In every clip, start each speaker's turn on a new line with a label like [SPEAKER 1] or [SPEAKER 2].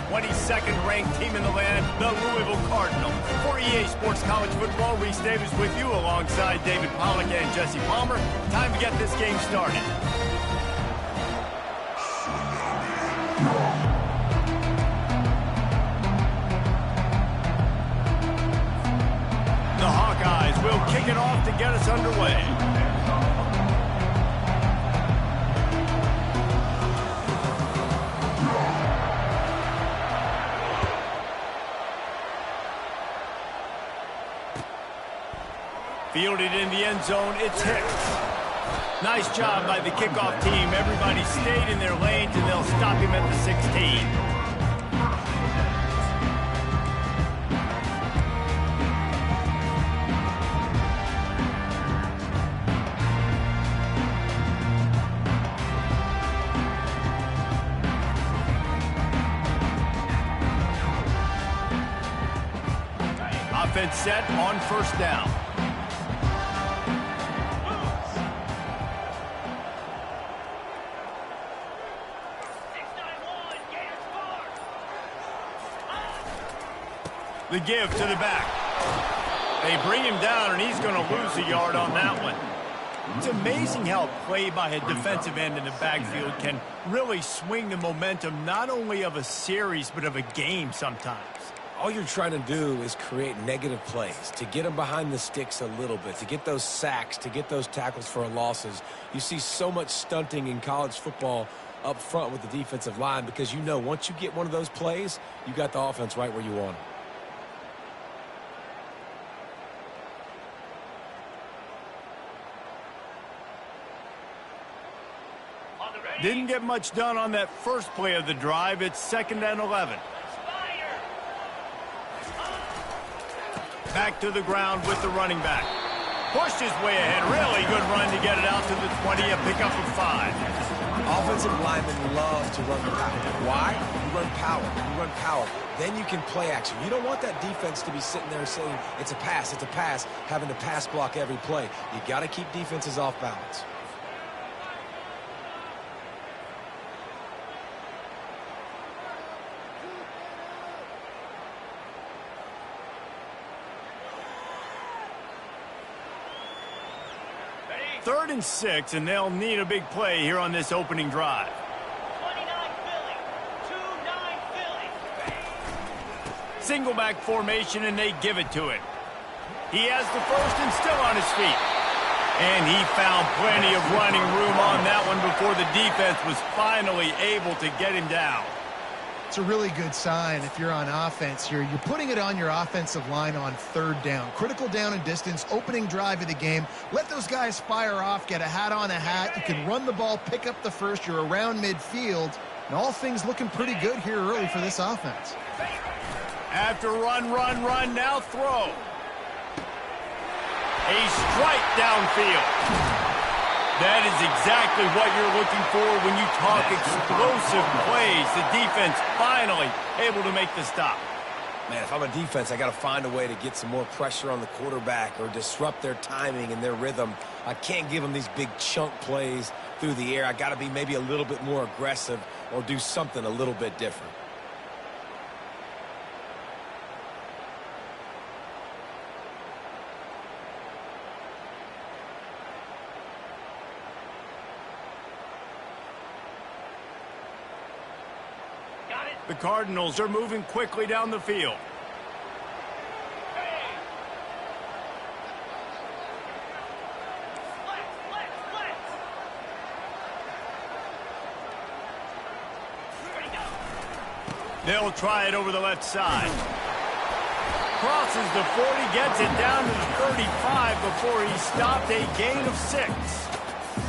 [SPEAKER 1] 22nd ranked team in the land, the Louisville Cardinals. For EA Sports College Football, Reese Davis with you alongside David Pollack and Jesse Palmer. Time to get this game started. The Hawkeyes will kick it off to get us underway. Fielded in the end zone, it's Hicks. Nice job by the kickoff team. Everybody stayed in their lanes, and they'll stop him at the 16. Offense set on first down. The give to the back. They bring him down, and he's going to lose a yard on that one. It's amazing how a play by a defensive end in the backfield can really swing the momentum not only of a series but of a game sometimes.
[SPEAKER 2] All you're trying to do is create negative plays, to get them behind the sticks a little bit, to get those sacks, to get those tackles for losses. You see so much stunting in college football up front with the defensive line because you know once you get one of those plays, you got the offense right where you want it.
[SPEAKER 1] Didn't get much done on that first play of the drive. It's 2nd and 11. Back to the ground with the running back. Pushed his way ahead. Really good run to get it out to the 20, a pickup of 5.
[SPEAKER 2] Offensive linemen love to run the power. Why? You run power. You run power. Then you can play action. You don't want that defense to be sitting there saying, it's a pass, having to pass block every play. You got to keep defenses off balance.
[SPEAKER 1] Third and 6, and they'll need a big play here on this opening drive.
[SPEAKER 3] 29 Philly. 2-9 Philly.
[SPEAKER 1] Single back formation, and they give it to him. He has the first and still on his feet. And he found plenty of running room on that one before the defense was finally able to get him down.
[SPEAKER 4] It's a really good sign if you're on offense here. You're putting it on your offensive line on 3rd down. Critical down and distance, opening drive of the game. Let those guys fire off, get a hat on a hat. You can run the ball, pick up the first. You're around midfield. And all things looking pretty good here early for this offense.
[SPEAKER 1] After run, now throw. A strike downfield. That is exactly what you're looking for when you talk explosive plays. The defense finally able to make the stop.
[SPEAKER 2] Man, if I'm a defense, I got to find a way to get some more pressure on the quarterback or disrupt their timing and their rhythm. I can't give them these big chunk plays through the air. I got to be maybe a little bit more aggressive or do something a little bit different.
[SPEAKER 1] The Cardinals are moving quickly down the field. They'll try it over the left side. Crosses the 40, gets it down to the 35 before he stopped, a gain of 6.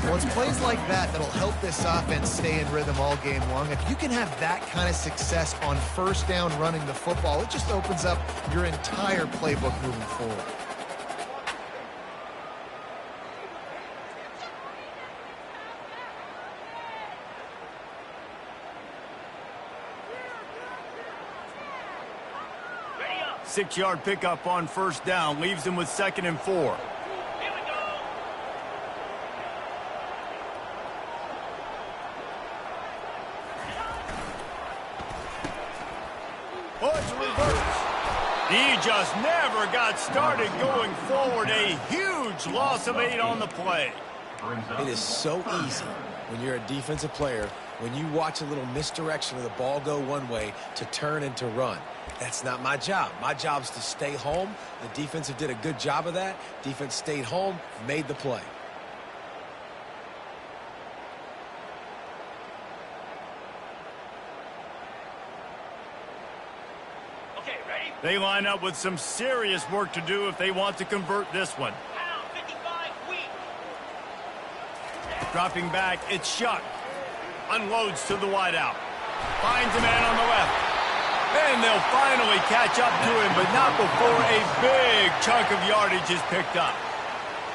[SPEAKER 4] Well, it's plays like that that'll help this offense stay in rhythm all game long. If you can have that kind of success on first down running the football, it just opens up your entire playbook moving forward.
[SPEAKER 3] Ready up.
[SPEAKER 1] 6-yard pickup on first down, leaves him with 2nd and 4. Oh, it's a reverse. He just never got started going forward. A huge loss of 8 on the play.
[SPEAKER 2] It is so easy when you're a defensive player, when you watch a little misdirection of the ball go one way to turn and to run. That's not my job. My job is to stay home. The defensive did a good job of that. Defense stayed home, made the play.
[SPEAKER 3] Okay, ready?
[SPEAKER 1] They line up with some serious work to do if they want to convert this one.
[SPEAKER 3] Pound 55 weak.
[SPEAKER 1] Dropping back, it's Shuck. Unloads to the wideout. Finds a man on the left. And they'll finally catch up to him, but not before a big chunk of yardage is picked up.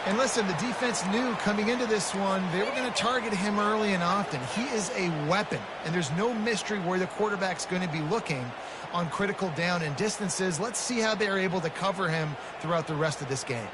[SPEAKER 4] And listen, the defense knew coming into this one, they were going to target him early and often. He is a weapon, and there's no mystery where the quarterback's going to be looking on critical down and distances. Let's see how they're able to cover him throughout the rest of this game.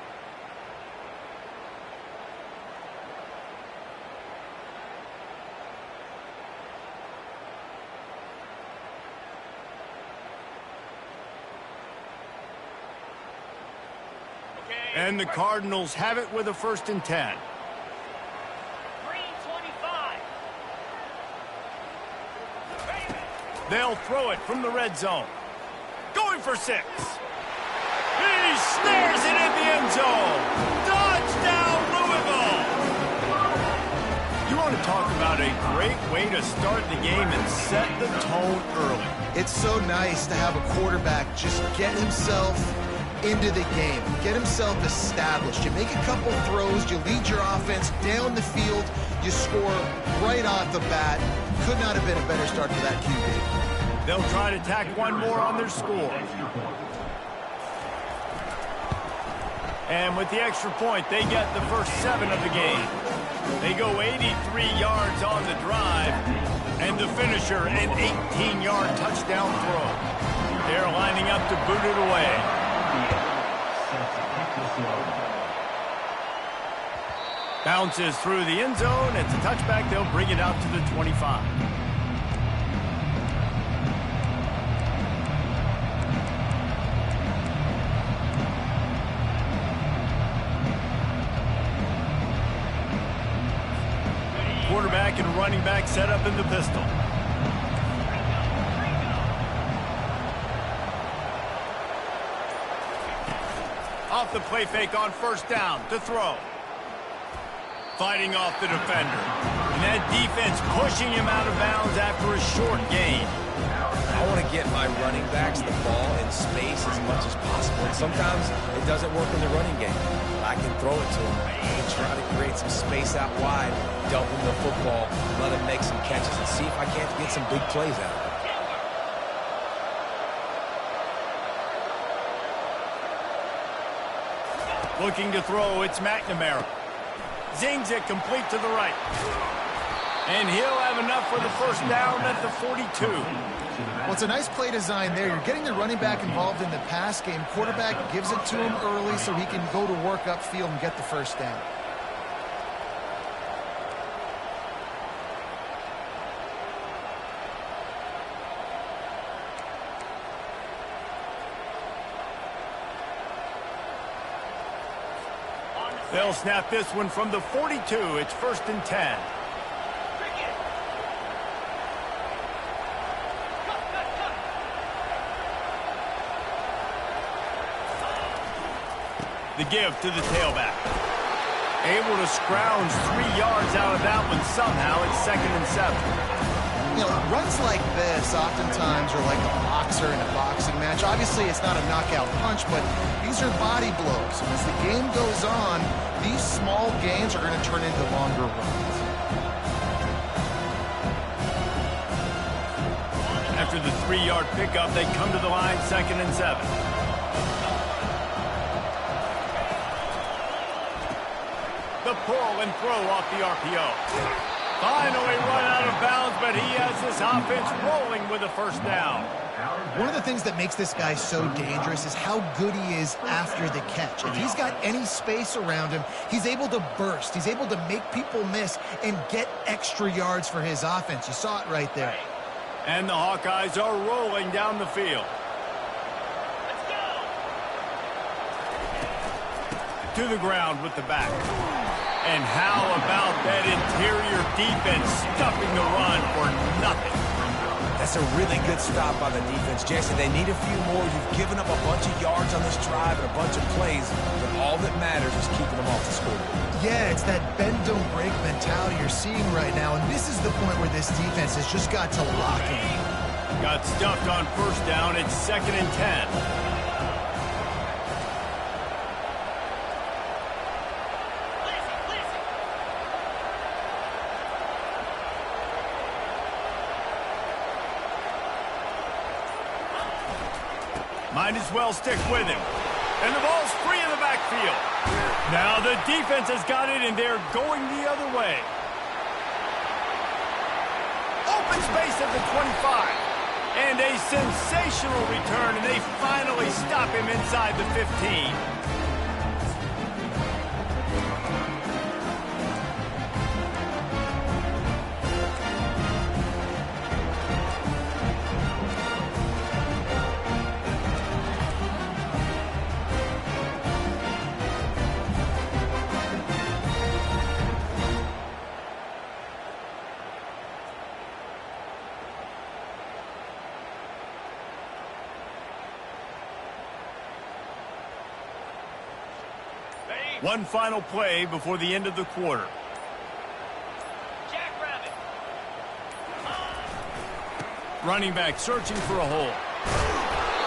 [SPEAKER 1] And the Cardinals have it with a 1st and 10.
[SPEAKER 3] Green 25. Ready?
[SPEAKER 1] They'll throw it from the red zone. Going for 6. He snares it in the end zone. Touchdown, Louisville! You want to talk about a great way to start the game and set the tone early.
[SPEAKER 4] It's so nice to have a quarterback just get himself into the game, get himself established. You make a couple throws, you lead your offense down the field, you score right off the bat. Could not have been a better start for that QB.
[SPEAKER 1] They'll try to tack one more on their score. And with the extra point, they get the first 7 of the game. They go 83 yards on the drive, and the finisher, an 18-yard touchdown throw. They're lining up to boot it away. Bounces through the end zone. It's a touchback. They'll bring it out to the 25. Quarterback and running back set up in the pistol. Off the play fake on 1st down to throw. Fighting off the defender. And that defense pushing him out of bounds after a short gain.
[SPEAKER 2] I want to get my running backs the ball in space as much as possible. And sometimes it doesn't work in the running game. I can throw it to them and try to create some space out wide, dump them the football, let them make some catches, and see if I can't get some big plays out of it.
[SPEAKER 1] Looking to throw, it's McNamara. Zings it complete to the right. And he'll have enough for the 1st down at the 42.
[SPEAKER 4] Well, it's a nice play design there. You're getting the running back involved in the pass game. Quarterback gives it to him early so he can go to work upfield and get the 1st down.
[SPEAKER 1] They'll snap this one from the 42. It's 1st and 10. The give to the tailback. Able to scrounge 3 yards out of that one somehow. It's 2nd and 7.
[SPEAKER 4] You know, runs like this oftentimes are like a boxer in a boxing match. Obviously, it's not a knockout punch, but these are body blows. And as the game goes on, these small gains are going to turn into longer runs.
[SPEAKER 1] After the 3-yard pickup, they come to the line, 2nd and 7. The pull and throw off the RPO. Finally run out of bounds, but he has this offense rolling with a 1st down.
[SPEAKER 4] One of the things that makes this guy so dangerous is how good he is after the catch. If he's got any space around him, he's able to burst. He's able to make people miss and get extra yards for his offense. You saw it right there.
[SPEAKER 1] And the Hawkeyes are rolling down the field. to the ground with the back. And how about that interior defense stuffing the run for nothing?
[SPEAKER 2] That's a really good stop by the defense, Jason. They need a few more. You've given up a bunch of yards on this drive and a bunch of plays, but all that matters is keeping them off the scoreboard.
[SPEAKER 4] Yeah, it's that bend, don't break mentality you're seeing right now, and this is the point where this defense has just got to lock in.
[SPEAKER 1] Got stuffed on first down. It's 2nd and 10. Might as well stick with him. And the ball's free in the backfield. Now the defense has got it, and they're going the other way. Open space at the 25. And a sensational return, and they finally stop him inside the 15. One final play before the end of the quarter.
[SPEAKER 3] Jackrabbit.
[SPEAKER 1] Running back searching for a hole.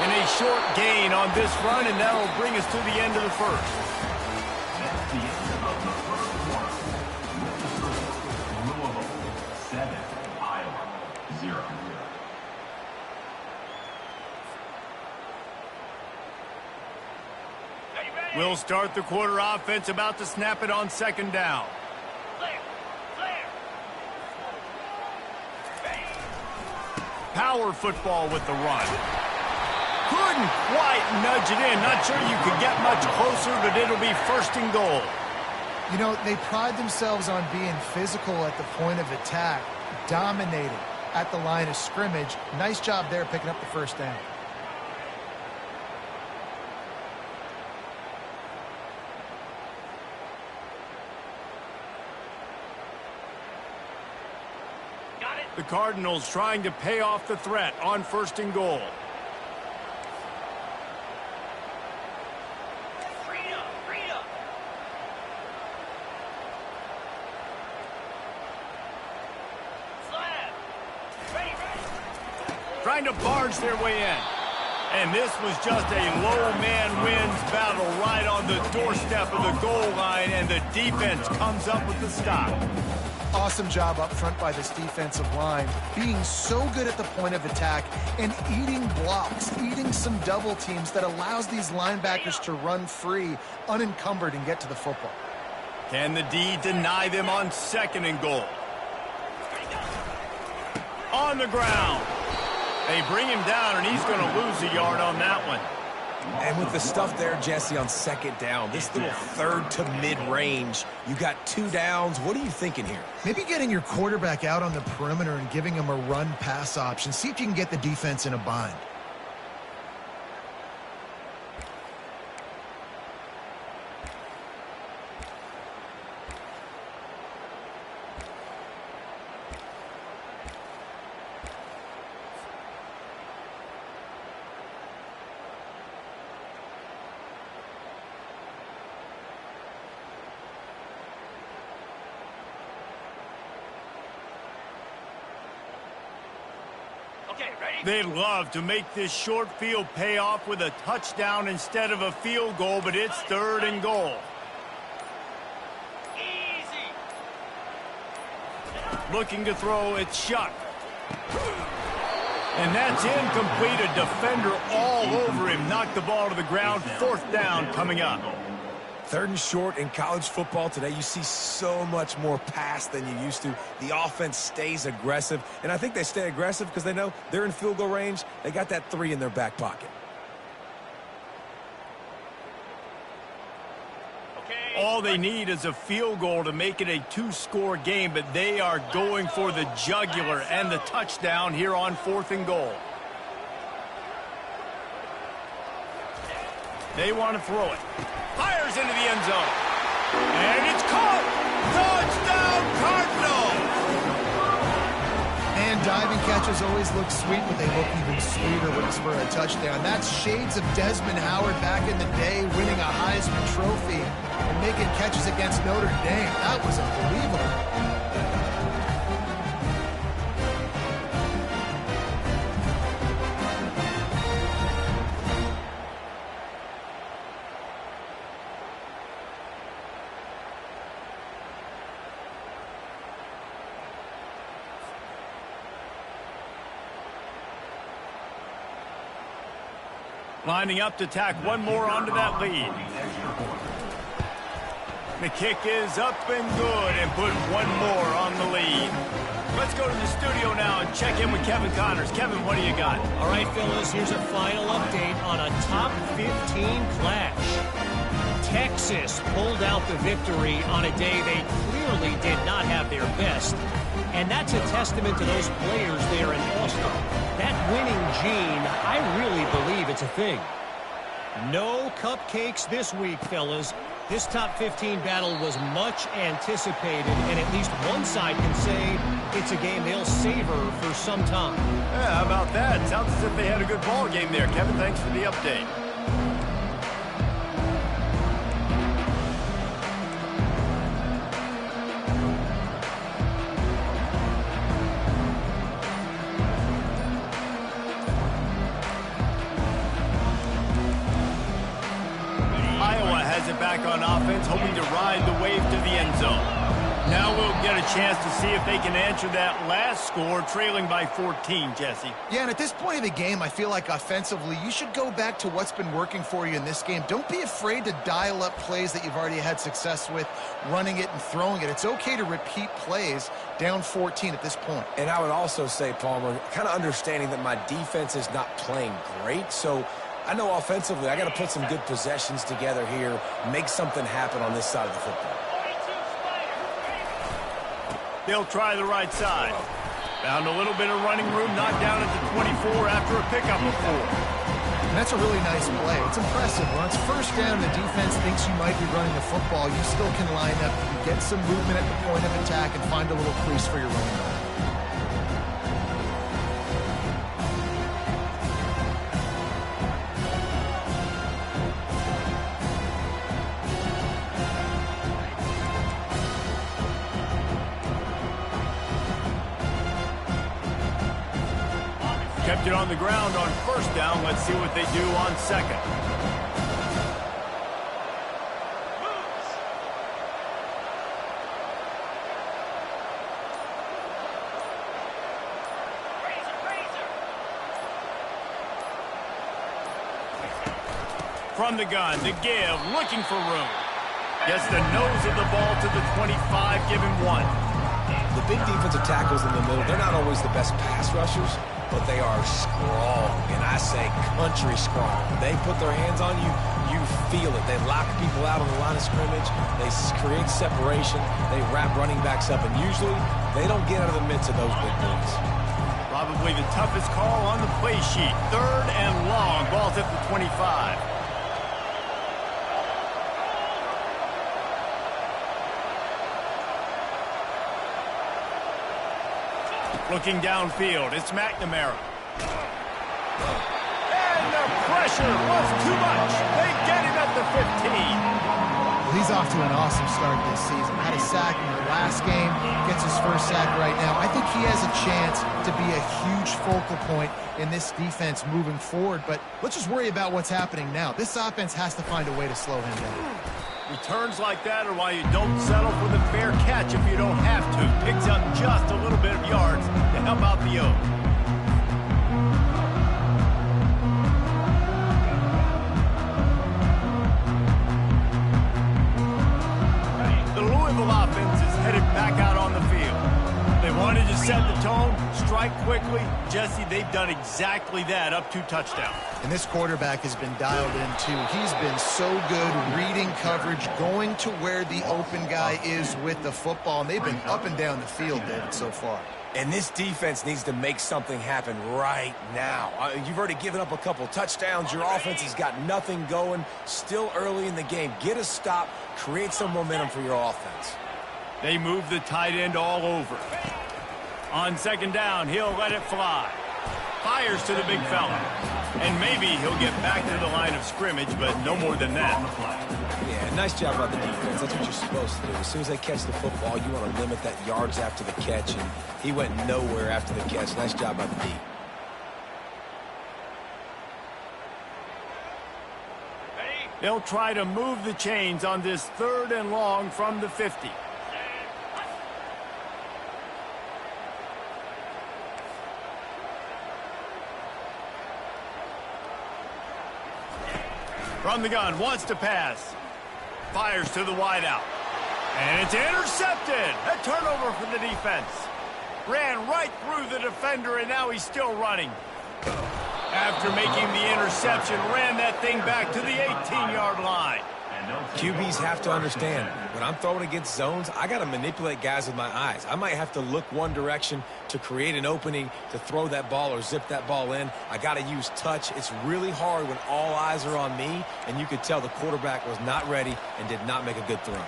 [SPEAKER 1] And a short gain on this run, and that'll bring us to the end of the first.
[SPEAKER 5] That's the end of the first quarter. Louisville 7, Iowa 0.
[SPEAKER 1] We'll start the quarter offense, about to snap it on 2nd down.
[SPEAKER 3] Clear. Clear.
[SPEAKER 1] Power football with the run. Couldn't quite nudge it in. Not sure you could get much closer, but it'll be 1st and goal.
[SPEAKER 4] You know, they pride themselves on being physical at the point of attack, dominating at the line of scrimmage. Nice job there picking up the 1st down.
[SPEAKER 1] The Cardinals trying to pay off the threat on 1st and goal.
[SPEAKER 3] Freedom. Freedom. Slab. Ready.
[SPEAKER 1] Trying to barge their way in. And this was just a low man wins battle right on the doorstep of the goal line, and the defense comes up with the stop.
[SPEAKER 4] Awesome job up front by this defensive line, being so good at the point of attack and eating blocks, eating some double teams that allows these linebackers to run free, unencumbered, and get to the football.
[SPEAKER 1] Can the D deny them on 2nd and goal? On the ground. They bring him down, and he's going to lose a yard on that one.
[SPEAKER 2] And with the stuff there, Jesse, on 2nd down, this little 3rd to mid-range, you got 2 downs. What are you thinking here?
[SPEAKER 4] Maybe getting your quarterback out on the perimeter and giving him a run-pass option. See if you can get the defense in a bind.
[SPEAKER 3] Okay, ready?
[SPEAKER 1] They'd love to make this short field pay off with a touchdown instead of a field goal, but it's 3rd and goal.
[SPEAKER 3] Easy.
[SPEAKER 1] Looking to throw, it's Shuck. And that's incomplete. A defender all over him. Knocked the ball to the ground. 4th down coming up.
[SPEAKER 2] 3rd and short in college football today. You see so much more pass than you used to. The offense stays aggressive, and I think they stay aggressive because they know they're in field goal range. They got that 3 in their back pocket.
[SPEAKER 3] Okay.
[SPEAKER 1] All they need is a field goal to make it a 2-score game, but they are going for the jugular and the touchdown here on 4th and goal. They want to throw it. Fires into the end zone. And it's caught. Touchdown, Cardinals.
[SPEAKER 4] And diving catches always look sweet, but they look even sweeter when it's for a touchdown. That's shades of Desmond Howard back in the day, winning a Heisman Trophy and making catches against Notre Dame. That was unbelievable.
[SPEAKER 1] Lining up to tack one more onto that lead. The kick is up and good and put one more on the lead. Let's go to the studio now and check in with Kevin Connors. Kevin, what do you got?
[SPEAKER 6] All right, fellas, here's a final update on a top 15 clash. Texas pulled out the victory on a day they clearly did not have their best. And that's a testament to those players there in Austin. That winning gene, I really believe it's a thing. No cupcakes this week, fellas. This top 15 battle was much anticipated, and at least one side can say it's a game they'll savor for some time.
[SPEAKER 1] Yeah, how about that? Sounds as if they had a good ball game there. Kevin, thanks for the update. Back on offense, hoping to ride the wave to the end zone. Now we'll get a chance to see if they can answer that last score, trailing by 14, Jesse.
[SPEAKER 4] Yeah, and at this point of the game, I feel like offensively, you should go back to what's been working for you in this game. Don't be afraid to dial up plays that you've already had success with, running it and throwing it. It's okay to repeat plays down 14 at this point.
[SPEAKER 2] And I would also say, Palmer, kind of understanding that my defense is not playing great, so I know offensively I got to put some good possessions together here, make something happen on this side of the football.
[SPEAKER 1] They'll try the right side. Found a little bit of running room, knocked down at the 24 after a pickup of 4.
[SPEAKER 4] And that's a really nice play. It's impressive. When it's first down, the defense thinks you might be running the football. You still can line up, you get some movement at the point of attack, and find a little crease for your running back.
[SPEAKER 1] Kept it on the ground on first down. Let's see what they do on second. From the gun, the give, looking for room. Gets the nose of the ball to the 25, give him 1.
[SPEAKER 2] The big defensive tackles in the middle, they're not always the best pass rushers, but they are strong, and I say country strong. They put their hands on you, you feel it. They lock people out on the line of scrimmage. They create separation. They wrap running backs up, and usually they don't get out of the midst of those big boys.
[SPEAKER 1] Probably the toughest call on the play sheet. 3rd and long, ball's at the 25. Looking downfield, it's McNamara. And the pressure was too much. They get him at the 15.
[SPEAKER 4] Well, he's off to an awesome start this season. Had a sack in the last game, gets his first sack right now. I think he has a chance to be a huge focal point in this defense moving forward, but let's just worry about what's happening now. This offense has to find a way to slow him down.
[SPEAKER 1] Returns like that are why you don't settle for the fair catch if you don't have to. Picks up just a little bit of yards to help out the O. The Louisville offense is headed back out on the field. They wanted to set the tone, strike quickly. Jesse, they've done exactly that, up 2 touchdowns.
[SPEAKER 4] And this quarterback has been dialed in, too. He's been so good reading coverage, going to where the open guy is with the football. And they've been up and down the field, David, so far.
[SPEAKER 2] And this defense needs to make something happen right now. You've already given up a couple touchdowns. Your offense has got nothing going. Still early in the game. Get a stop. Create some momentum for your offense.
[SPEAKER 1] They move the tight end all over. On second down, he'll let it fly. Fires to the big fella. And maybe he'll get back to the line of scrimmage, but no more than that.
[SPEAKER 2] Yeah, nice job by the defense. That's what you're supposed to do. As soon as they catch the football, you want to limit that yards after the catch, and he went nowhere after the catch. Nice job by the D.
[SPEAKER 1] They'll try to move the chains on this 3rd and long from the 50. From the gun, wants to pass. Fires to the wideout. And it's intercepted. A turnover for the defense. Ran right through the defender, and now he's still running. After making the interception, ran that thing back to the 18-yard line.
[SPEAKER 2] QBs have to understand, when I'm throwing against zones, I got to manipulate guys with my eyes. I might have to look one direction to create an opening to throw that ball or zip that ball in. I got to use touch. It's really hard when all eyes are on me, and you could tell the quarterback was not ready and did not make a good throw.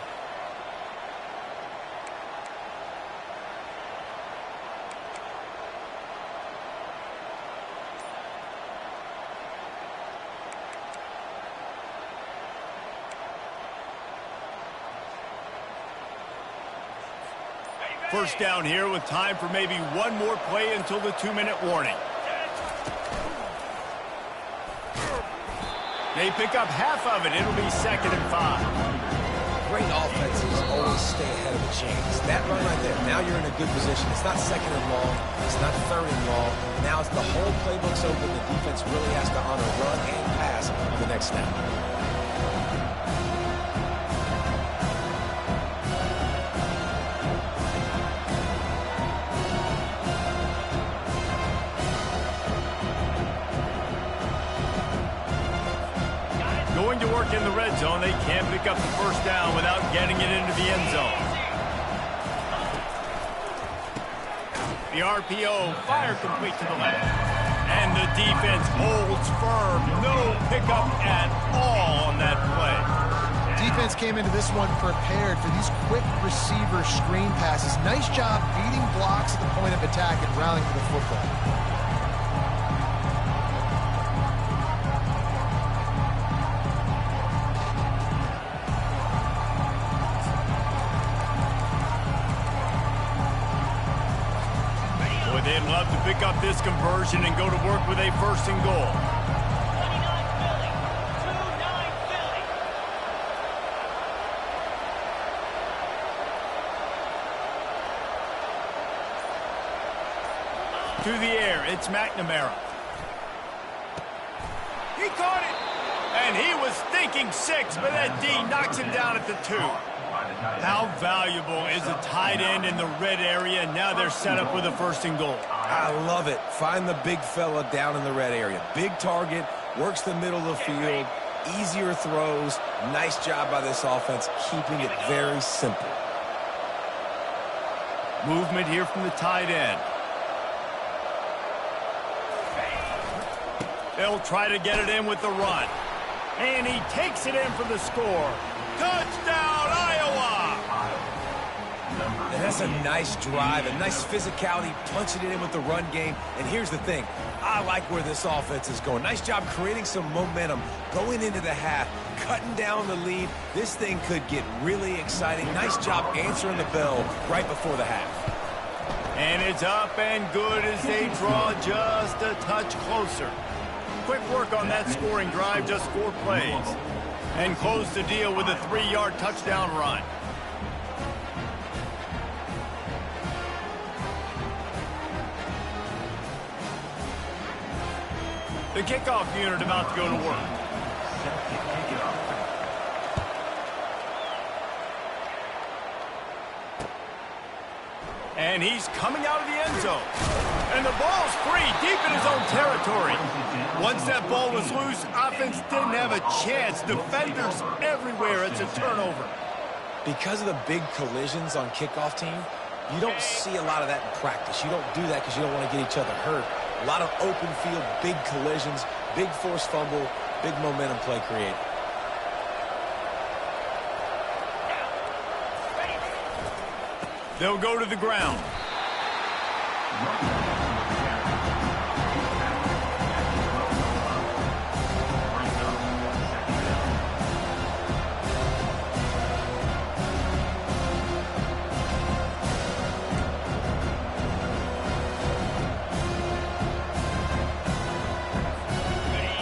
[SPEAKER 1] First down here with time for maybe one more play until the 2-minute warning. They pick up half of it. It'll be 2nd and 5.
[SPEAKER 2] Great offenses always stay ahead of the chains. That run right there, now you're in a good position. It's not 2nd and long. It's not 3rd and long. Now it's the whole playbook's open. The defense really has to honor run and pass on the next snap.
[SPEAKER 1] Going to work in the red zone. They can't pick up the first down without getting it into the end zone. The RPO, fire complete to the left. And the defense holds firm. No pickup at all on that play.
[SPEAKER 4] Defense came into this one prepared for these quick receiver screen passes. Nice job beating blocks at the point of attack and rallying to the football.
[SPEAKER 1] They'd love to pick up this conversion and go to work with a 1st and goal. 29 Philly. To the air, it's McNamara. He caught it! And he was thinking 6, but that D knocks him down at the 2. How valuable is a tight end in the red area? Now they're set up with a 1st and goal.
[SPEAKER 2] I love it. Find the big fella down in the red area. Big target, works the middle of the field, easier throws. Nice job by this offense, keeping it very simple.
[SPEAKER 1] Movement here from the tight end. They'll try to get it in with the run. And he takes it in for the score. Touchdown, Iowa!
[SPEAKER 2] And that's a nice drive, a nice physicality, punching it in with the run game. And here's the thing. I like where this offense is going. Nice job creating some momentum, going into the half, cutting down the lead. This thing could get really exciting. Nice job answering the bell right before the half.
[SPEAKER 1] And it's up and good as they draw just a touch closer. Quick work on that scoring drive, just 4 plays. And close the deal with a 3-yard touchdown run. The kickoff unit about to go to work. And he's coming out of the end zone. And the ball's free, deep in his own territory. Once that ball was loose, offense didn't have a chance. Defenders everywhere. It's a turnover.
[SPEAKER 2] Because of the big collisions on kickoff team, You don't see a lot of that in practice. You don't do that because you don't want to get each other hurt. A lot of open field, big collisions, big forced fumble, big momentum play created.
[SPEAKER 1] They'll go to the ground.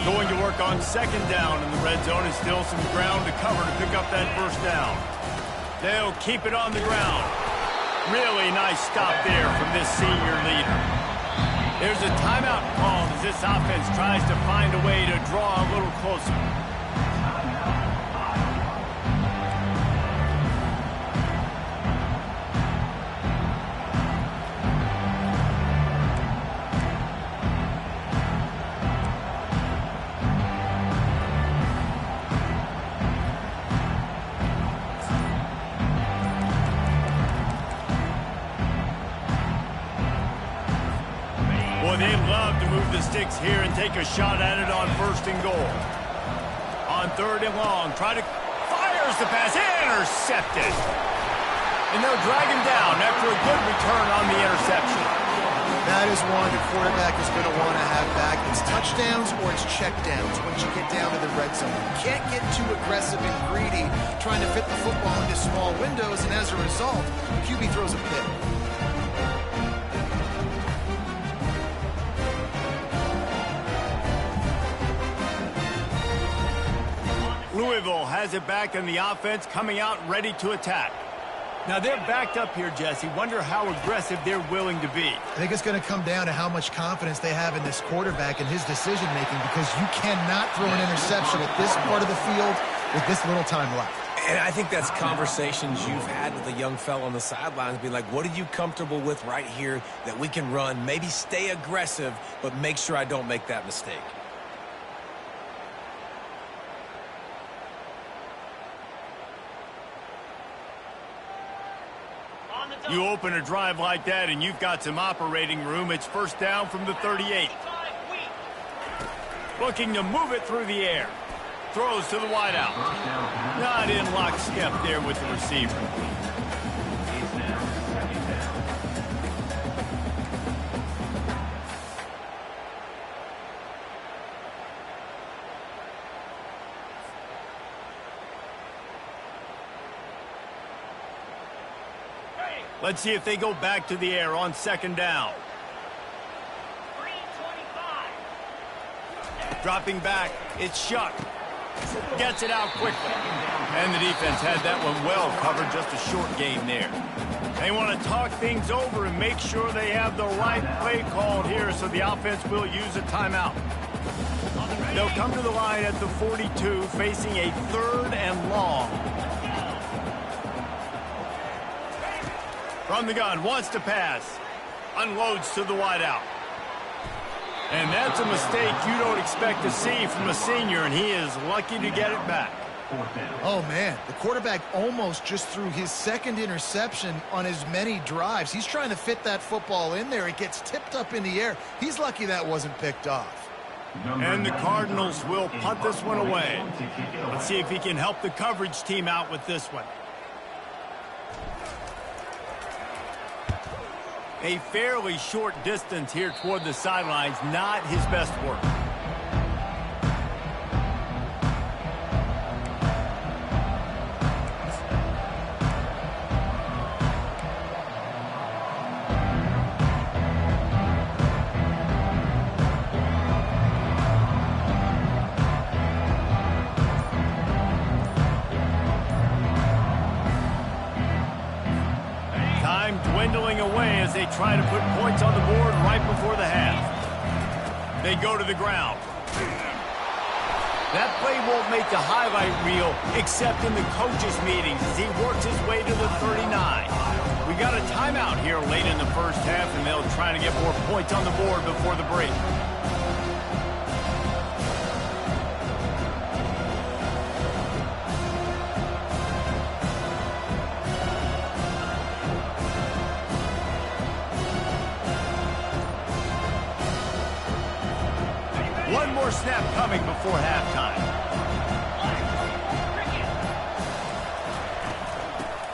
[SPEAKER 1] Going to work on second down in the red zone, and still some ground to cover to pick up that first down. They'll keep it on the ground. Really nice stop there from this senior leader. There's a timeout called as this offense tries to find a way to draw a little closer. Boy, they love to move the sticks here and take a shot at it on first and goal. On third and long, fires the pass, intercepted. And they'll drag him down after a good return on the interception.
[SPEAKER 4] That is one the quarterback is going to want to have back. It's touchdowns or it's checkdowns once you get down to the red zone. You can't get too aggressive and greedy trying to fit the football into small windows, and as a result, QB throws a pick.
[SPEAKER 1] Louisville has it back in the offense, coming out ready to attack. Now they're backed up here, Jesse. Wonder how aggressive they're willing to be.
[SPEAKER 4] I think it's going to come down to how much confidence they have in this quarterback and his decision-making, because you cannot throw an interception at this part of the field with this little time left.
[SPEAKER 2] And I think that's conversations you've had with a young fella on the sidelines, be like, what are you comfortable with right here that we can run? Maybe stay aggressive, but make sure I don't make that mistake.
[SPEAKER 1] You open a drive like that and you've got some operating room. It's first down from the 38. Looking to move it through the air. Throws to the wideout. Not in lockstep there with the receiver. Let's see if they go back to the air on second down. Dropping back, it's Shuck. Gets it out quickly. And the defense had that one well covered, just a short gain there. They want to talk things over and make sure they have the right play called here, so the offense will use a timeout. They'll come to the line at the 42, facing a third and long. From the gun, wants to pass. Unloads to the wideout. And that's a mistake you don't expect to see from a senior, and he is lucky to get it back.
[SPEAKER 4] Oh, man, the quarterback almost just threw his second interception on as many drives. He's trying to fit that football in there. It gets tipped up in the air. He's lucky that wasn't picked off.
[SPEAKER 1] And the Cardinals will punt this one away. Let's see if he can help the coverage team out with this one. A fairly short distance here toward the sidelines, not his best work. Dwindling away as they try to put points on the board right before the half. They go to the ground. That play won't make the highlight reel except in the coaches' meetings as he works his way to the 39. We got a timeout here late in the first half, and they'll try to get more points on the board before the break. snap coming before halftime.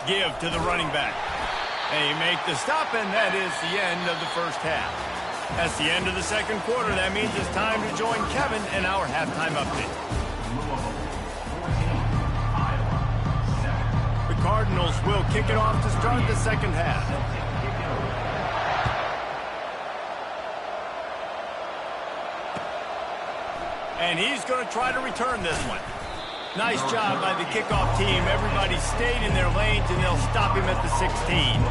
[SPEAKER 1] Give to the running back. They make the stop, and that is the end of the first half. That's the end of the second quarter. That means it's time to join Kevin in our halftime update. The Cardinals will kick it off to start the second half. And he's going to try to return this one. Nice job by the kickoff team. Everybody stayed in their lanes, and they'll stop him at the 16.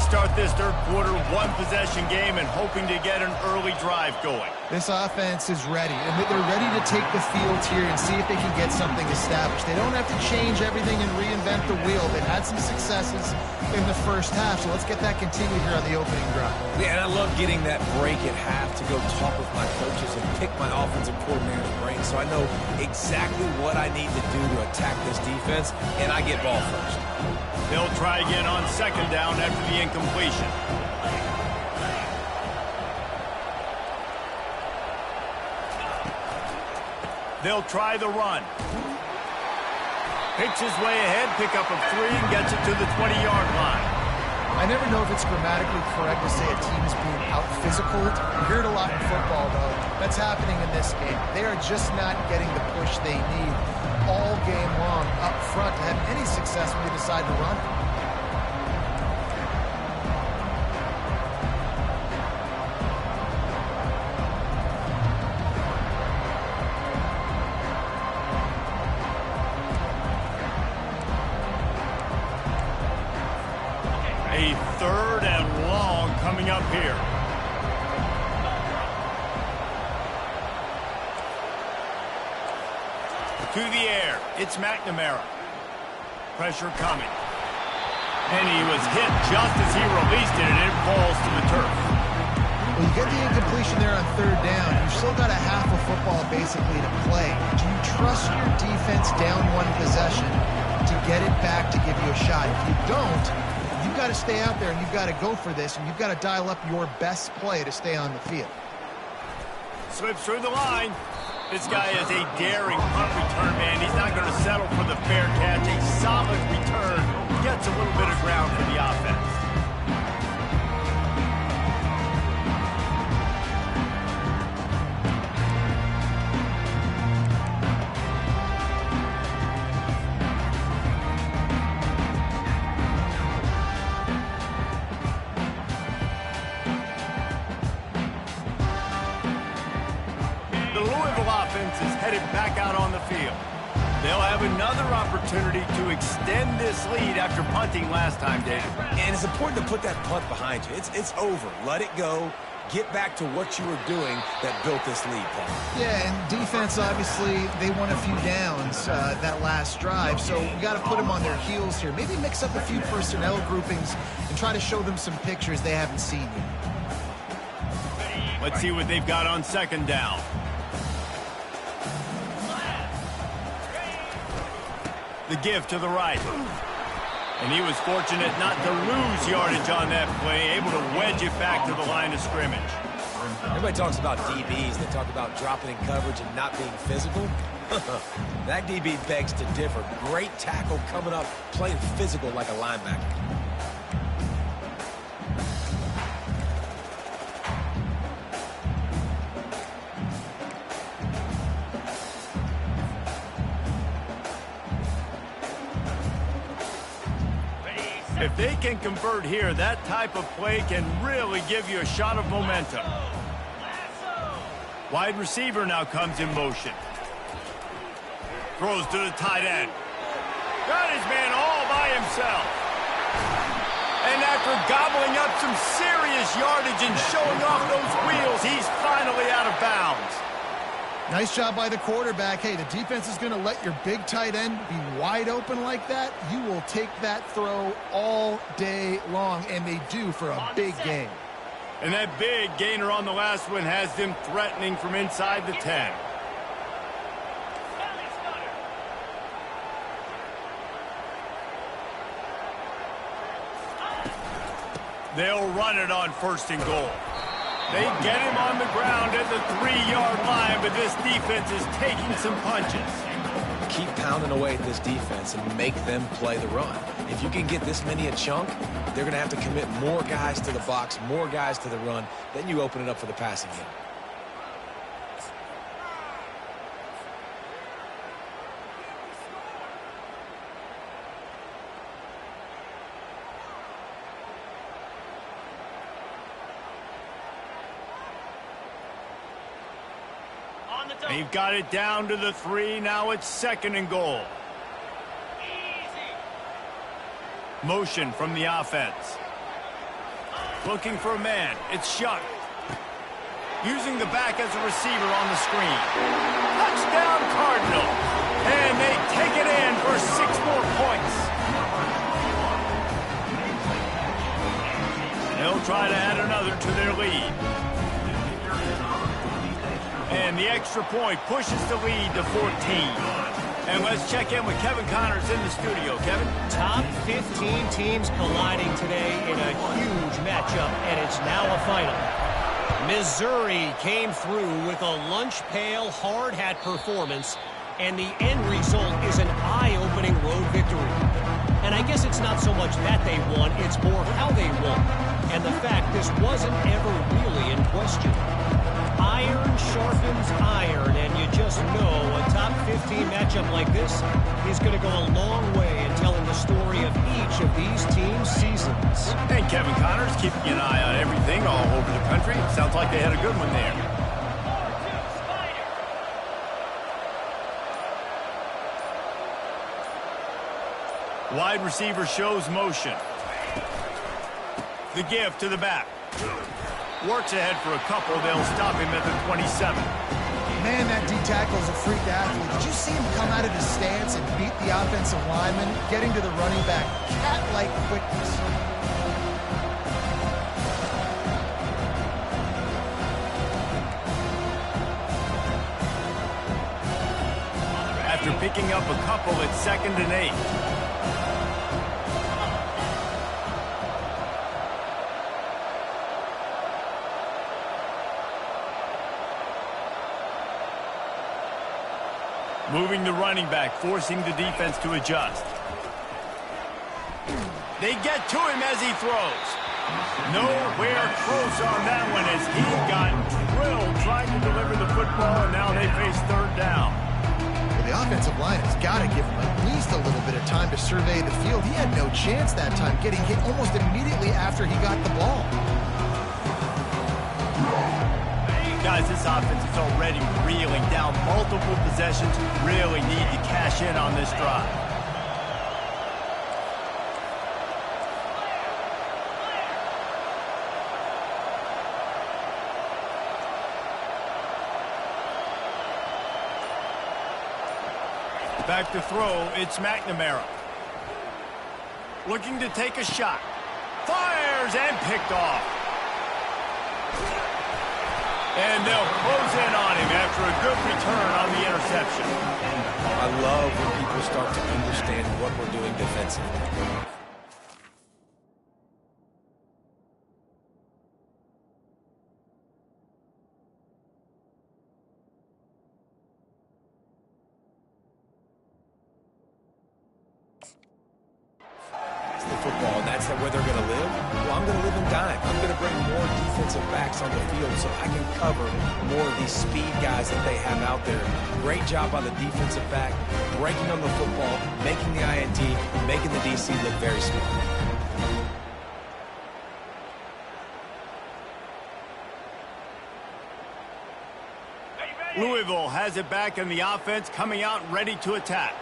[SPEAKER 1] Start this third quarter, one-possession game, and hoping to get an early drive going.
[SPEAKER 4] This offense is ready, and they're ready to take the field here and see if they can get something established. They don't have to change everything and reinvent the wheel. They've had some successes in the first half, so let's get that continued here on the opening drive.
[SPEAKER 2] Yeah, and I love getting that break at half to go talk with my coaches and pick my offensive coordinator's brain so I know exactly what I need to do to attack this defense, and I get ball first.
[SPEAKER 1] They'll try again on second down after the incompletion. They'll try the run. Picks his way ahead, pick up of 3, and gets it to the 20-yard line.
[SPEAKER 4] I never know if it's grammatically correct to say a team is being out-physical. You hear it a lot in football, though. That's happening in this game. They are just not getting the push they need all game long up front to have any success when they decide to run it.
[SPEAKER 1] A third and long coming up here. To the air, it's McNamara. Pressure coming. And he was hit just as he released it, and it falls to the turf.
[SPEAKER 4] Well, you get the incompletion there on third down. You've still got a half of football basically to play. Do you trust your defense down one possession to get it back to give you a shot? If you don't, you've got to stay out there and you've got to go for this, and you've got to dial up your best play to stay on the field.
[SPEAKER 1] Slips through the line. This guy is a daring punt return man. He's not going to settle for the fair catch. A solid return. Gets a little bit of ground for the offense. The Louisville offense is headed back out on the field. They'll have another opportunity to extend this lead after punting last time, David.
[SPEAKER 2] And it's important to put that punt behind you. It's over. Let it go. Get back to what you were doing that built this lead, Paul.
[SPEAKER 4] Yeah, and defense, obviously, they won a few downs that last drive, so you got to put them on their heels here. Maybe mix up a few personnel groupings and try to show them some pictures they haven't seen yet.
[SPEAKER 1] Let's see what they've got on second down. The give to the right. And he was fortunate not to lose yardage on that play, able to wedge it back to the line of scrimmage.
[SPEAKER 2] Everybody talks about DBs. They talk about dropping in coverage and not being physical. That DB begs to differ. Great tackle coming up, playing physical like a linebacker.
[SPEAKER 1] If they can convert here, that type of play can really give you a shot of momentum. Wide receiver now comes in motion. Throws to the tight end. Got his man all by himself. And after gobbling up some serious yardage and showing off those wheels, he's finally out of bounds.
[SPEAKER 4] Nice job by the quarterback. Hey, the defense is going to let your big tight end be wide open like that. You will take that throw all day long, and they do for a big gain.
[SPEAKER 1] And that big gainer on the last one has them threatening from inside the 10. They'll run it on 1st and goal. They get him on the ground at the 3-yard line, but this defense is taking some punches.
[SPEAKER 2] Keep pounding away at this defense and make them play the run. If you can get this many a chunk, they're going to have to commit more guys to the box, more guys to the run. Then you open it up for the passing game.
[SPEAKER 1] They've got it down to the 3. Now it's 2nd and goal. Motion from the offense. Looking for a man. It's Shuck. Using the back as a receiver on the screen. Touchdown Cardinals. And they take it in for 6 more points. They'll try to add another to their lead. And the extra point pushes the lead to 14. And let's check in with Kevin Connors in the studio. Kevin?
[SPEAKER 6] Top 15 teams colliding today in a huge matchup, and it's now a final. Missouri came through with a lunch pail hard hat performance, and the end result is an eye-opening road victory. And I guess it's not so much that they won, it's more how they won. And the fact this wasn't ever really in question. Iron sharpens iron, and you just know a top 15 matchup like this is going to go a long way in telling the story of each of these teams' seasons.
[SPEAKER 1] And Kevin Connors keeping an eye on everything all over the country. Sounds like they had a good one there. Wide receiver shows motion. The give to the back. Works ahead for a couple. They'll stop him at the 27.
[SPEAKER 4] Man, that D-tackle is a freak athlete. Did you see him come out of his stance and beat the offensive lineman, getting to the running back? Cat-like quickness.
[SPEAKER 1] After picking up a couple, it's 2nd and 8. Moving the running back, forcing the defense to adjust. They get to him as he throws. Nowhere close on that one as he got drilled trying to deliver the football, and now they face 3rd down.
[SPEAKER 4] Well, the offensive line has got to give him at least a little bit of time to survey the field. He had no chance that time, getting hit almost immediately after he got the ball.
[SPEAKER 1] Guys, this offense is already reeling down multiple possessions. Really need to cash in on this drive. Back to throw, it's McNamara. Looking to take a shot. Fires and picked off. And they'll close in on him after a good return on the interception.
[SPEAKER 2] I love when people start to understand what we're doing defensively. Football, and that's where they're going to live. Well, I'm going to live and dime. I'm going to bring more defensive backs on the field so I can cover more of these speed guys that they have out there. Great job by the defensive back, breaking on the football, making the INT, making the DC look very smart.
[SPEAKER 1] Louisville has it back in the offense, coming out ready to attack.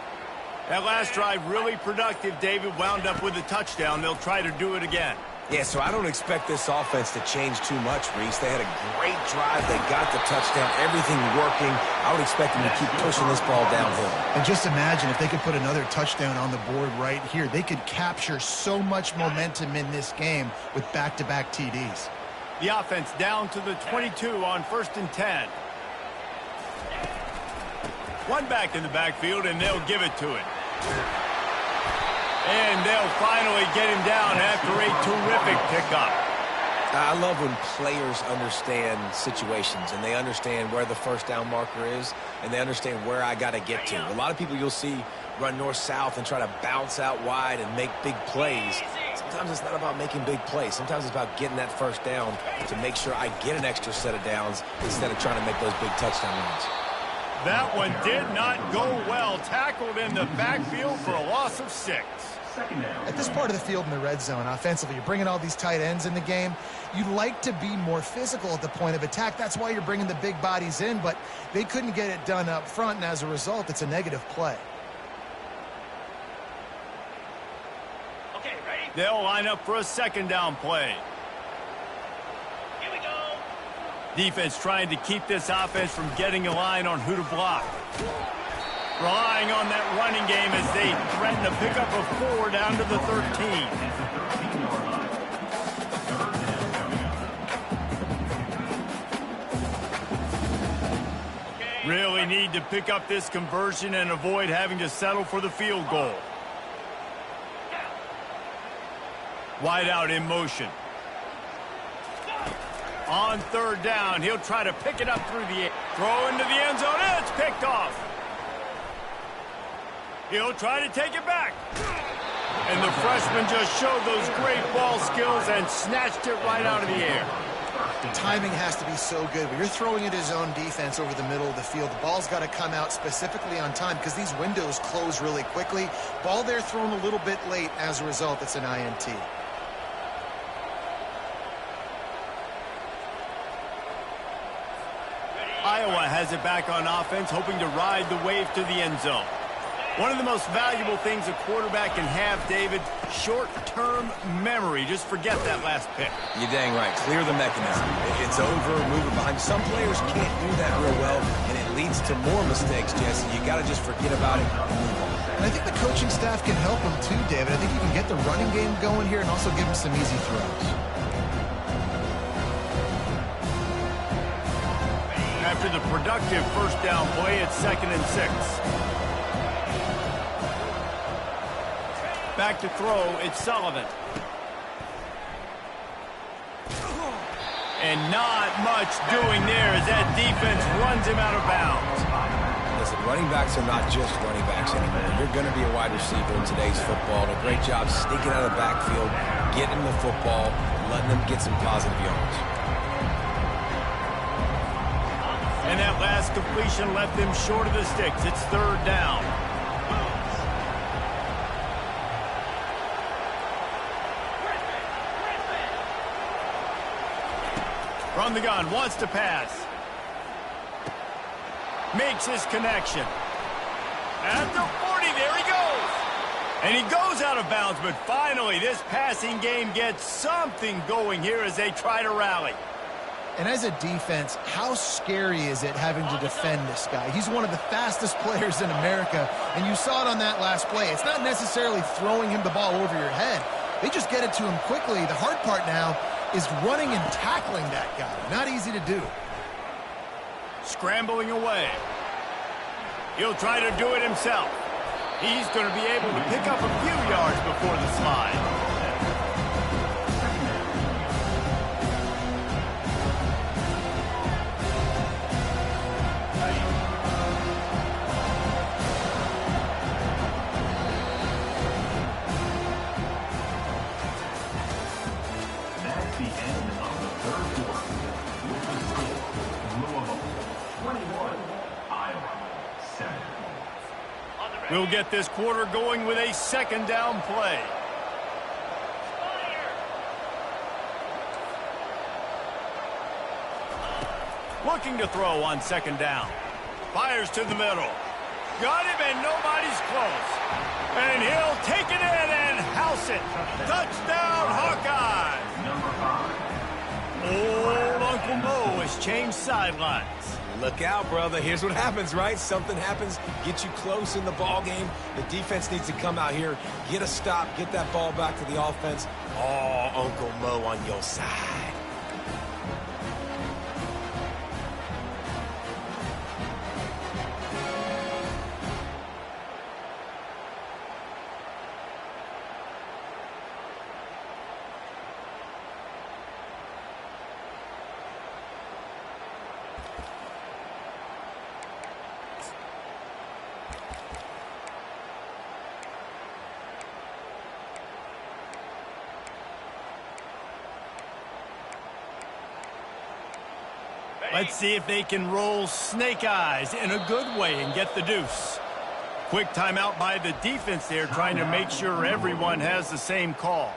[SPEAKER 1] That last drive really productive. David wound up with a touchdown. They'll try to do it again.
[SPEAKER 2] Yeah, so I don't expect this offense to change too much, Reese. They had a great drive. They got the touchdown, everything working. I would expect them to keep pushing this ball downhill.
[SPEAKER 4] And just imagine if they could put another touchdown on the board right here. They could capture so much momentum in this game with back-to-back TDs.
[SPEAKER 1] The offense down to the 22 on 1st and 10. One back in the backfield, and they'll give it to it. And they'll finally get him down after a terrific pickup.
[SPEAKER 2] I love when players understand situations and they understand where the first down marker is and they understand where I got to get to. A lot of people you'll see run north-south and try to bounce out wide and make big plays. Sometimes it's not about making big plays. Sometimes it's about getting that first down to make sure I get an extra set of downs instead of trying to make those big touchdown runs.
[SPEAKER 1] That one did not go well. Tackled in the backfield for a loss of 6.
[SPEAKER 4] At this part of the field in the red zone, offensively, you're bringing all these tight ends in the game. You'd like to be more physical at the point of attack. That's why you're bringing the big bodies in, but they couldn't get it done up front, and as a result, it's a negative play.
[SPEAKER 3] Okay, ready?
[SPEAKER 1] They'll line up for a 2nd down play.
[SPEAKER 3] Here we go.
[SPEAKER 1] Defense trying to keep this offense from getting a line on who to block. Relying on that running game as they threaten to pick up a 4 down to the 13. Really need to pick up this conversion and avoid having to settle for the field goal. Wide out in motion. On 3rd down, he'll try to pick it up through the air. Throw into the end zone, and it's picked off. He'll try to take it back. And the freshman just showed those great ball skills and snatched it right out of the air.
[SPEAKER 4] The timing has to be so good. When you're throwing at his own defense over the middle of the field, the ball's got to come out specifically on time because these windows close really quickly. Ball there thrown a little bit late. As a result, it's an INT.
[SPEAKER 1] Iowa has it back on offense, hoping to ride the wave to the end zone. One of the most valuable things a quarterback can have, David, short-term memory. Just forget that last pick.
[SPEAKER 2] You're dang right. Clear the mechanism. It's over, move it behind. Some players can't do that real well, and it leads to more mistakes, Jesse. You got to just forget about it and move on.
[SPEAKER 4] And I think the coaching staff can help him too, David. I think you can get the running game going here and also give him some easy throws.
[SPEAKER 1] After the productive 1st down play, it's 2nd and 6. Back to throw, it's Sullivan. And not much doing there as that defense runs him out of bounds.
[SPEAKER 2] Listen, running backs are not just running backs anymore. You're going to be a wide receiver in today's football. And a great job sneaking out of the backfield, getting the football, letting them get some positive yards.
[SPEAKER 1] And that last completion left them short of the sticks. It's 3rd down. From the gun, wants to pass. Makes his connection. At the 40, there he goes. And he goes out of bounds, but finally this passing game gets something going here as they try to rally.
[SPEAKER 4] And as a defense, how scary is it having to defend this guy? He's one of the fastest players in America, and you saw it on that last play. It's not necessarily throwing him the ball over your head. They just get it to him quickly. The hard part now is running and tackling that guy. Not easy to do.
[SPEAKER 1] Scrambling away. He'll try to do it himself. He's going to be able to pick up a few yards before the slide.
[SPEAKER 5] That's the end of the 3rd quarter. With the score, Louisville 21, Iowa 7.
[SPEAKER 1] We'll get this quarter going with a 2nd down play. Looking to throw on 2nd down. Fires to the middle. Got him and nobody's close. And he'll take it in and house it. Touchdown, Hawkeyes! Old Uncle Mo has changed sidelines.
[SPEAKER 2] Look out, brother. Here's what happens, right? Something happens, get you close in the ball game. The defense needs to come out here, get a stop, get that ball back to the offense. Oh, Uncle Mo on your side.
[SPEAKER 1] Let's see if they can roll snake eyes in a good way and get the deuce. Quick timeout by the defense there, trying to make sure everyone has the same call.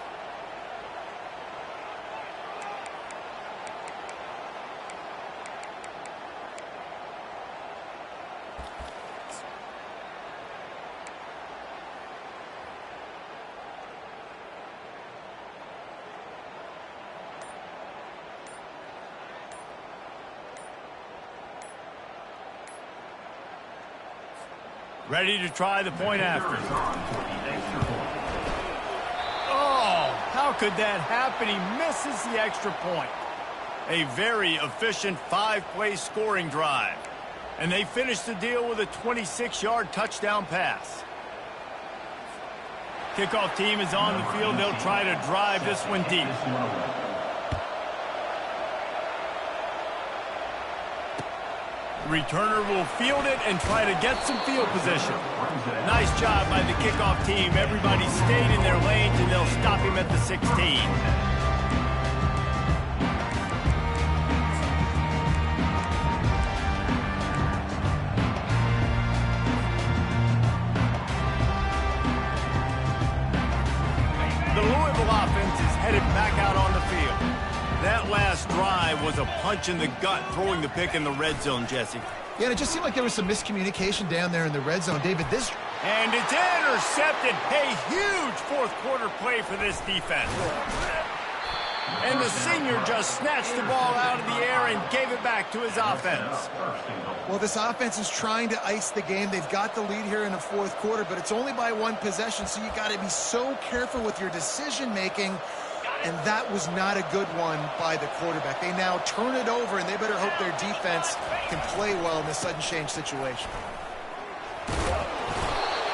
[SPEAKER 1] Ready to try the point after. Oh, how could that happen? He misses the extra point. A very efficient 5-play scoring drive. And they finish the deal with a 26-yard touchdown pass. Kickoff team is on the field. They'll try to drive this one deep. Returner will field it and try to get some field position. Nice job by the kickoff team. Everybody stayed in their lanes, and they'll stop him at the 16. The Louisville offense is headed back out on the field. That last drive was a punch in the gut, throwing the pick in the red zone, Jesse.
[SPEAKER 4] Yeah, and it just seemed like there was some miscommunication down there in the red zone. David, this...
[SPEAKER 1] And it's intercepted. A huge fourth-quarter play for this defense. And the senior just snatched the ball out of the air and gave it back to his offense.
[SPEAKER 4] Well, this offense is trying to ice the game. They've got the lead here in the fourth quarter, but it's only by one possession, so you got to be so careful with your decision-making. And that was not a good one by the quarterback. They now turn it over, and they better hope their defense can play well in this sudden change situation.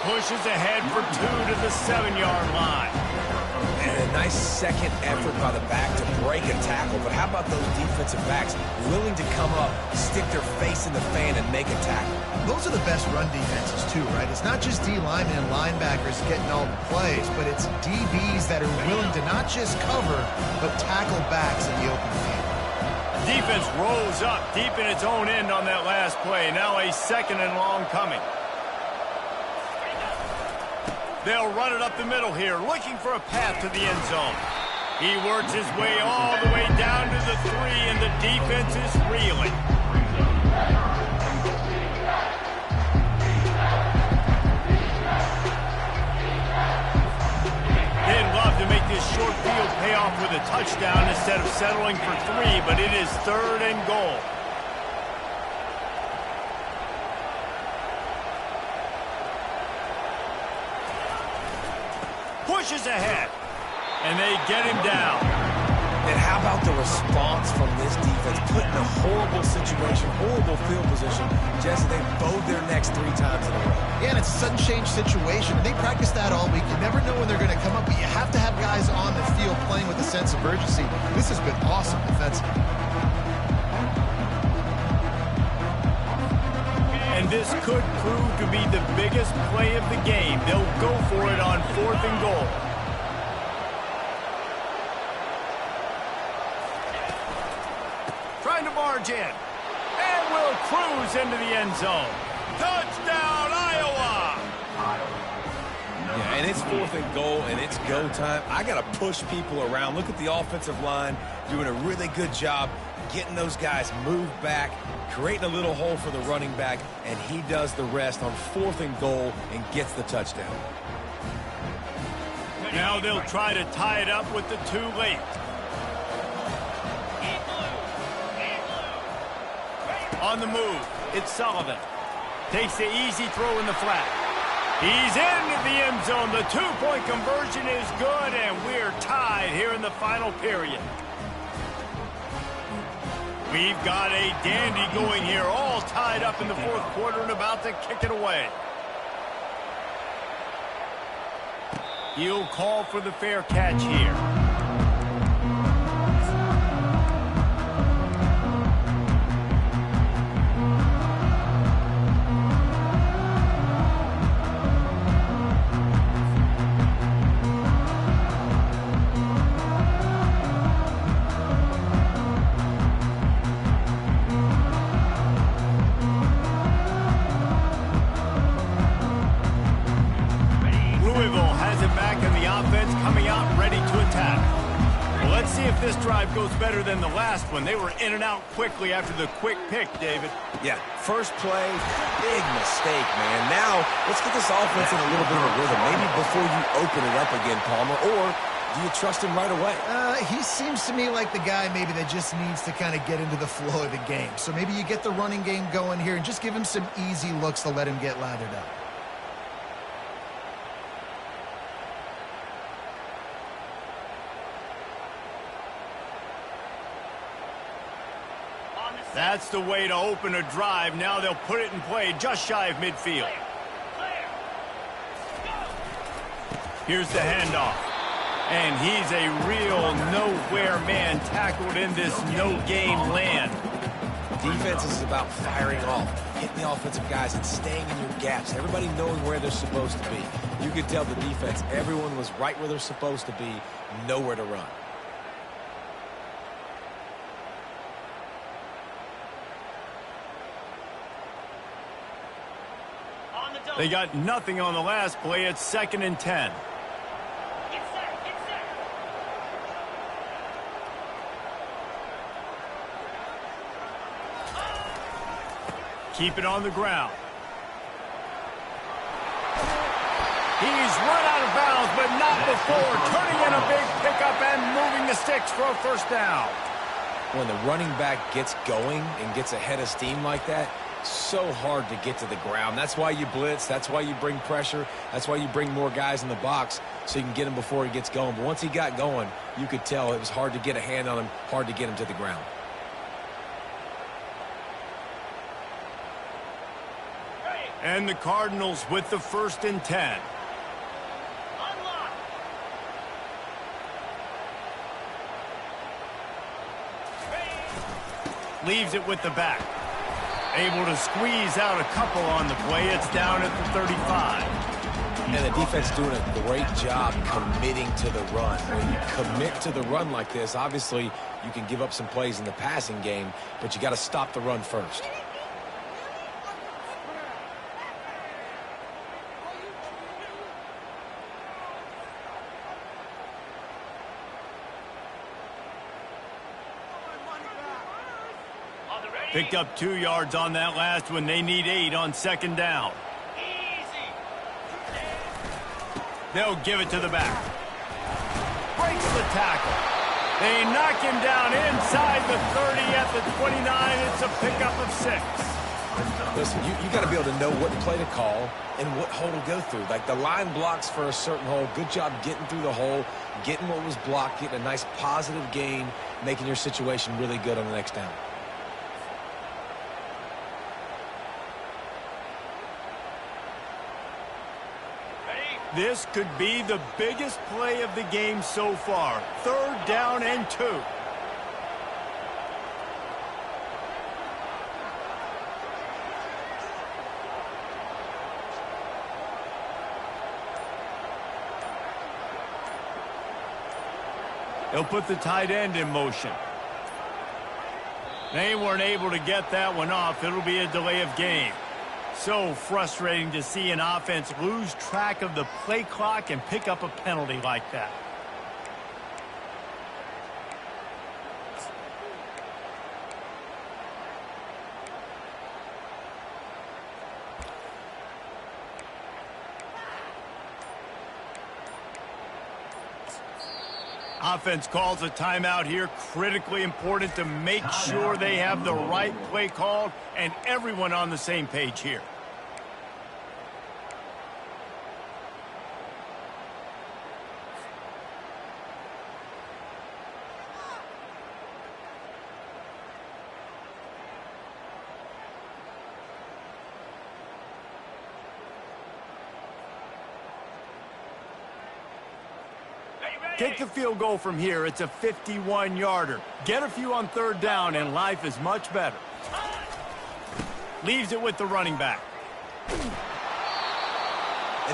[SPEAKER 1] Pushes ahead for 2 to the 7-yard line.
[SPEAKER 2] And a nice second effort by the back to break a tackle. But how about those defensive backs willing to come up, stick their face in the fan, and make a tackle?
[SPEAKER 4] Those are the best run defenses, too, right? It's not just D linemen and linebackers getting all the plays, but it's DBs that are willing to not just cover, but tackle backs in the open field.
[SPEAKER 1] Defense rolls up deep in its own end on that last play. Now a 2nd and long coming. They'll run it up the middle here, looking for a path to the end zone. He works his way all the way down to the 3, and the defense is reeling. They'd love to make this short field pay off with a touchdown instead of settling for 3, but it is 3rd and goal. Pushes ahead, and they get him down.
[SPEAKER 2] And how about the response from this defense? Put in a horrible situation, horrible field position. Jesse, they bowed their necks 3 times in a row.
[SPEAKER 4] Yeah, and it's a sudden change situation. They practice that all week. You never know when they're going to come up, but you have to have guys on the field playing with a sense of urgency. This has been awesome defensively.
[SPEAKER 1] And this could prove to be the biggest play of the game. They'll go for it on 4th and goal. Trying to barge in. And will cruise into the end zone. Touchdown, Iowa!
[SPEAKER 2] Yeah, and it's 4th and goal, and it's go time. I got to push people around. Look at the offensive line doing a really good job getting those guys moved back, creating a little hole for the running back, and he does the rest on 4th and goal and gets the touchdown.
[SPEAKER 1] Now they'll try to tie it up with the 2 late. On the move, it's Sullivan. Takes the easy throw in the flat. He's into the end zone. The two-point conversion is good, and we're tied here in the final period. We've got a dandy going here, all tied up in the fourth quarter and about to kick it away. He'll call for the fair catch here. This drive goes better than the last one. They were in and out quickly after the quick pick, David.
[SPEAKER 2] Yeah, first play, big mistake, man. Now, let's get this offense in a little bit of a rhythm. Maybe before you open it up again, Palmer, or do you trust him right away?
[SPEAKER 4] He seems to me like the guy maybe that just needs to kind of get into the flow of the game. So maybe you get the running game going here and just give him some easy looks to let him get lathered up.
[SPEAKER 1] That's the way to open a drive. Now they'll put it in play just shy of midfield. Here's the handoff. And he's a real nowhere man tackled in this no-game land.
[SPEAKER 2] Defense is about firing off, hitting the offensive guys and staying in your gaps. Everybody knowing where they're supposed to be. You could tell the defense, everyone was right where they're supposed to be, nowhere to run.
[SPEAKER 1] They got nothing on the last play. It's 2nd and 10.
[SPEAKER 3] Get set.
[SPEAKER 1] Keep it on the ground. He's run out of bounds, but not before turning in a big pickup and moving the sticks for a first down.
[SPEAKER 2] When the running back gets going and gets ahead of steam like that, so hard to get to the ground. That's why you blitz. That's why you bring pressure. That's why you bring more guys in the box so you can get him before he gets going. But once he got going, you could tell it was hard to get a hand on him, hard to get him to the ground.
[SPEAKER 1] And the Cardinals with the 1st and 10.
[SPEAKER 3] Unlock.
[SPEAKER 1] Leaves it with the back. Able to squeeze out a couple on the play. It's down at the 35.
[SPEAKER 2] And the defense doing a great job committing to the run. When you commit to the run like this, obviously you can give up some plays in the passing game, but you got to stop the run first.
[SPEAKER 1] Picked up 2 yards on that last one. They need 8 on 2nd down.
[SPEAKER 3] Easy.
[SPEAKER 1] They'll give it to the back. Breaks the tackle. They knock him down inside the 30 at the 29. It's a pickup of 6.
[SPEAKER 2] Listen, you got to be able to know what play to call and what hole to go through. Like the line blocks for a certain hole. Good job getting through the hole, getting what was blocked, getting a nice positive gain, making your situation really good on the next down.
[SPEAKER 1] This could be the biggest play of the game so far. 3rd down and 2. They'll put the tight end in motion. They weren't able to get that one off. It'll be a delay of game. So frustrating to see an offense lose track of the play clock and pick up a penalty like that. Offense calls a timeout here. Critically important to make sure they have the right play called and everyone on the same page here. Take the field goal from here. It's a 51-yarder. Get a few on third down, and life is much better. Leaves it with the running back.
[SPEAKER 2] And